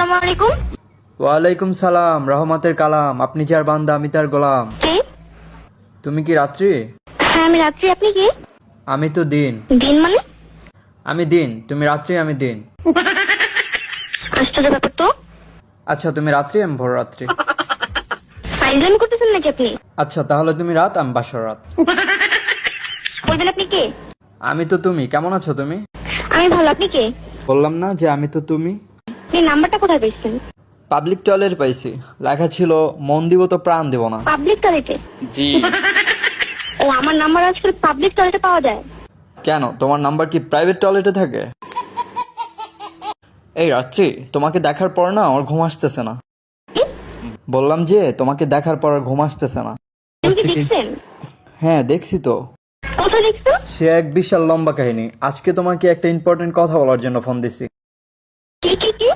আসসালামু আলাইকুম। ওয়ালাইকুম সালাম, রহমতের কালাম। আপনি যার বান্দা আমি তার গোলাম। কে? তুমি কি রাত্রি? হ্যাঁ আমি রাত্রি, আপনি কি? আমি তো দিন। দিন মানে? আমি দিন, তুমি রাত্রি, আমি দিন। আশ্চর্য ব্যাপার তো। আচ্ছা তুমি রাত্রি, আমি ভোর রাত্রি। ফাইজলামি করতেছেন নাকি আপনি? আচ্ছা তাহলে তুমি রাত, আমি বাসর রাত। বলবেন আপনি কে? আমি তো তুমি। কেমন আছো তুমি? আমি ভালো, আপনি কে? বললাম না যে আমি তো তুমি। আপনি নাম্বারটা কোথায় পেয়েছেন? পাবলিক টয়লেট পাইছি, লেখা ছিল মন দিব তো প্রাণ দিব না। পাবলিক টয়লেটে? জি। ও, আমার নাম্বার আজকাল পাবলিক টয়লেটে পাওয়া যায়? কেন, তোমার নাম্বার কি প্রাইভেট টয়লেটে থাকে? এই রাত্রি, তোমাকে দেখার পর না আমার ঘুম আসতেছে না। বললাম যে তোমাকে দেখার পর আর ঘুম আসতেছে না। আপনি কি দেখছেন? হ্যাঁ দেখছি তো। কোথায় দেখছেন? সে এক বিশাল লম্বা কাহিনী। আজকে তোমাকে একটা ইম্পর্টেন্ট কথা বলার জন্য ফোন দিছি। কি কি কি?